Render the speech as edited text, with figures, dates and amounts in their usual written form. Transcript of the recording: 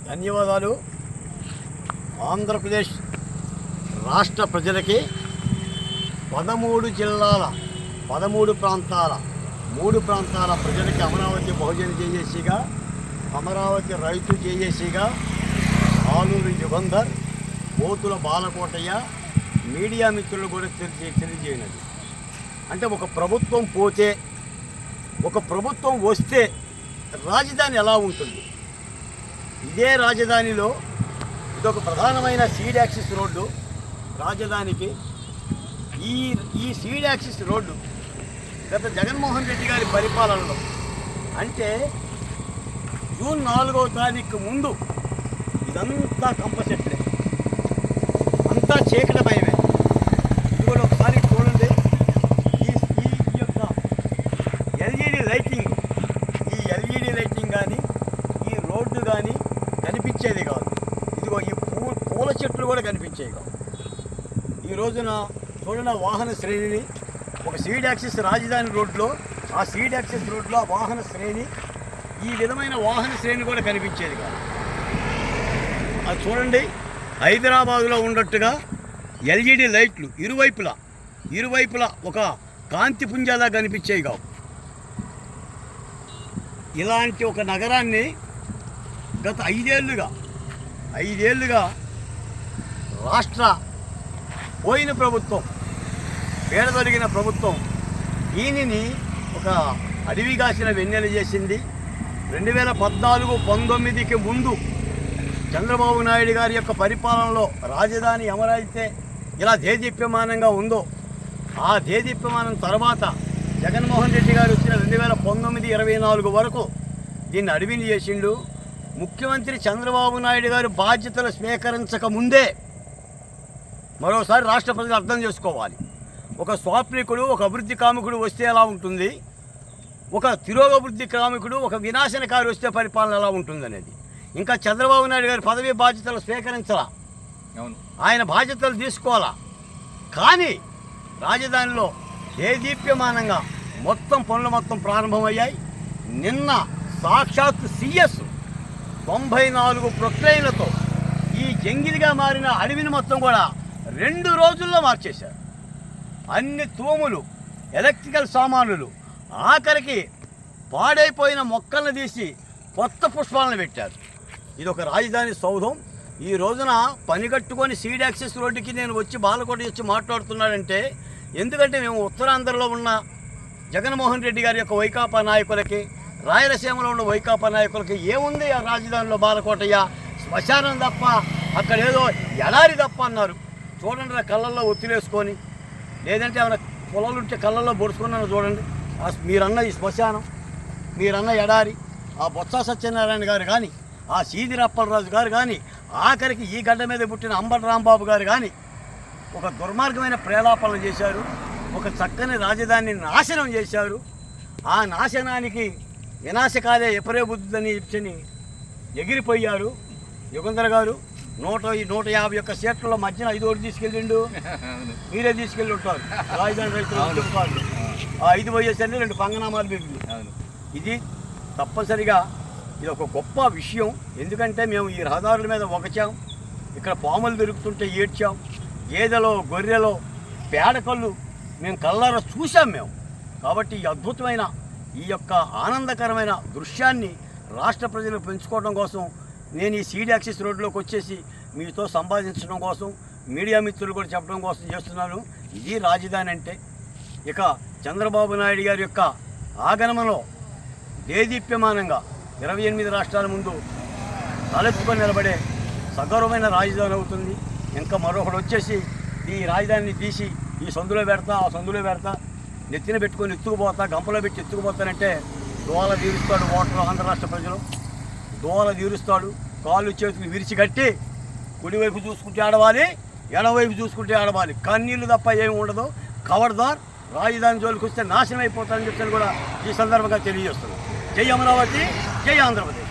ధన్యవాదాలు. ఆంధ్రప్రదేశ్ రాష్ట్ర ప్రజలకి 13 జిల్లాల 13 ప్రాంతాల 3 ప్రాంతాల ప్రజలకి అమరావతి బహుజన జేఏసీగా, అమరావతి రైతు జేఏసీగా ఆలూరి యుగంధర్, పోతుల బాలకోటయ్య, మీడియా మిత్రులు కూడా తెలియజేయనది. అంటే ఒక ప్రభుత్వం పోతే, ఒక ప్రభుత్వం వస్తే రాజధాని ఎలా ఉంటుంది? ఇదే రాజధానిలో ఇదొక ప్రధానమైన సీడ్ యాక్సిస్ రోడ్డు రాజధానికి. ఈ సీడ్ యాక్సిస్ రోడ్డు గత జగన్మోహన్ రెడ్డి గారి పరిపాలనలో, అంటే జూన్ 4వ తారీఖు ముందు ఇదంతా కంపచెట్లే, అంతా చీకటమయమే. ఇది కూడా ఒకసారి చూడండి. ఈ యొక్క ఎల్ఈడి లైటింగ్, ఈ ఎల్ఈడి లైటింగ్ కానీ, ఈ రోడ్డు కానీ కనిపించేది కాదు. ఇదిగో ఈ పూల చెట్లు కూడా కనిపించేవి కాదు. ఈ రోజున చూడండి, వాహన శ్రేణిని ఒక సీడ్ యాక్సిస్ రాజధాని రోడ్లో, ఆ సీడ్ యాక్సిస్ రోడ్లో ఆ వాహన శ్రేణి, ఈ విధమైన వాహన శ్రేణి కూడా కనిపించేది కాదు. అది చూడండి, హైదరాబాదులో ఉన్నట్టుగా ఎల్ఈడి లైట్లు ఇరువైపులా ఒక కాంతి పుంజాలా కనిపించేవి కావు. ఇలాంటి ఒక నగరాన్ని గత 5 ఏళ్ళుగా రాష్ట్ర పోయిన ప్రభుత్వం, పేడదొరిగిన ప్రభుత్వం దీనిని ఒక అడవిగాసిన వెన్నెల చేసింది. 2014-19కి ముందు చంద్రబాబు నాయుడు గారి యొక్క పరిపాలనలో రాజధాని ఎవరైతే ఇలా దేదీప్యమానంగా ఉందో, ఆ దేదీప్యమానం తర్వాత జగన్మోహన్ రెడ్డి గారు వచ్చిన 2019-24 వరకు దీన్ని అడవిని చేసిండు. ముఖ్యమంత్రి చంద్రబాబు నాయుడు గారు బాధ్యతలు స్వీకరించక ముందే, మరోసారి రాష్ట్ర ప్రజలు అర్థం చేసుకోవాలి, ఒక స్వాప్నికుడు, ఒక అభివృద్ధి కాముకుడు వస్తే ఎలా ఉంటుంది, ఒక తిరోగభివృద్ధి కాముకుడు, ఒక వినాశనకారి వస్తే పరిపాలన ఎలా ఉంటుందనేది. ఇంకా చంద్రబాబు నాయుడు గారి పదవీ బాధ్యతలు స్వీకరించాలా, ఆయన బాధ్యతలు తీసుకోవాలా. కానీ రాజధానిలో దేదీప్యమానంగా పనులు ప్రారంభమయ్యాయి. నిన్న సాక్షాత్ సిఎస్ 94 ప్రొక్లైన్లతో ఈ జంగిలిగా మారిన అడవిని మొత్తం కూడా 2 రోజుల్లో మార్చేశారు. అన్ని తూములు, ఎలక్ట్రికల్ సామానులు, ఆఖరికి పాడైపోయిన మొక్కలను తీసి కొత్త పుష్పాలను పెట్టారు. ఇది ఒక రాజధాని సౌధం. ఈ రోజున పనిగట్టుకొని సీడ్ యాక్సిస్ రోడ్డుకి నేను వచ్చి బాలకోట వచ్చి మాట్లాడుతున్నాడంటే, ఎందుకంటే మేము ఉత్తరాంధ్రలో ఉన్న జగన్మోహన్ రెడ్డి గారి యొక్క వైకాపా నాయకులకి, రాయలసీమలో ఉన్న వైకాపా నాయకులకి ఏముంది ఆ రాజధానిలో బాలకోటయ్య, శ్మశానం తప్ప, అక్కడ ఏదో ఎడారి తప్ప అన్నారు. చూడండి, కళ్ళల్లో ఒత్తిలేసుకొని, లేదంటే ఏమైనా పొలాలు ఉంటే కళ్ళల్లో పొడుచుకున్నాను చూడండి. మీరన్న ఈ శ్మశానం, మీరన్న ఎడారి, ఆ బొత్స సత్యనారాయణ గారు కానీ, ఆ సీదిరప్పలరాజు గారు కానీ, ఆఖరికి ఈ గడ్డ మీద పుట్టిన అంబటి రాంబాబు గారు కానీ ఒక దుర్మార్గమైన ప్రేలాపనలు చేశారు. ఒక చక్కని రాజధానిని నాశనం చేశారు. ఆ నాశనానికి వినాశకాలే ఎపరే బుద్ధిని ఇచ్చని ఎగిరిపోయారు. యుగంధర్ గారు 150 ఒక్క సీట్లలో మధ్యన 5 ఓటు తీసుకెళ్ళిండు. మీరే తీసుకెళ్ళి ఉంటారు రాజధాని రైతులు. ఆ 5 పోయేసరికి 2 పంగనామాలు పెరిగింది. ఇది తప్పనిసరిగా ఇది ఒక గొప్ప విషయం. ఎందుకంటే మేము ఈ రహదారుల మీద ఒకచాం, ఇక్కడ పాములు పెరుగుతుంటే ఏడ్చాం, గేదెలో గొర్రెలో పేడకళ్ళు మేము కళ్ళారా చూసాం మేము. కాబట్టి ఈ అద్భుతమైన ఈ యొక్క ఆనందకరమైన దృశ్యాన్ని రాష్ట్ర ప్రజలు పెంచుకోవడం కోసం నేను ఈ సీడ్ యాక్సిస్ రోడ్లోకి వచ్చేసి మీతో సంపాదించడం కోసం, మీడియా మిత్రులు కూడా చెప్పడం కోసం చేస్తున్నాను. ఇది రాజధాని అంటే. ఇక చంద్రబాబు నాయుడు గారి యొక్క ఆగమనంలో దేదీప్యమానంగా 28 రాష్ట్రాల ముందు తలెత్తుకొని నిలబడే సగౌరవమైన రాజధాని అవుతుంది. ఇంకా మరొకటి వచ్చేసి ఈ రాజధానిని తీసి ఈ సందులో పెడతా, ఆ సందులో పెడతా, నెత్తిన పెట్టుకొని ఎత్తుకుపోతా, గంపలో పెట్టి ఎత్తుకుపోతానంటే దోల తీరుస్తాడు ఓటరు. ఆంధ్ర రాష్ట్ర ప్రజలు దోల తీరుస్తాడు. కాళ్ళు చేతులు విరిచిగట్టి కుడివైపు చూసుకుంటే ఆడవాలి, ఎడవైపు చూసుకుంటే ఆడవాలి. కన్నీళ్ళు తప్ప ఏమి ఉండదు. ఖబర్దార్, రాజధాని జోలికి వస్తే నాశనం అయిపోతారని చెప్పని కూడా ఈ సందర్భంగా తెలియజేస్తున్నాను. జై అమరావతి, జై ఆంధ్రప్రదేశ్.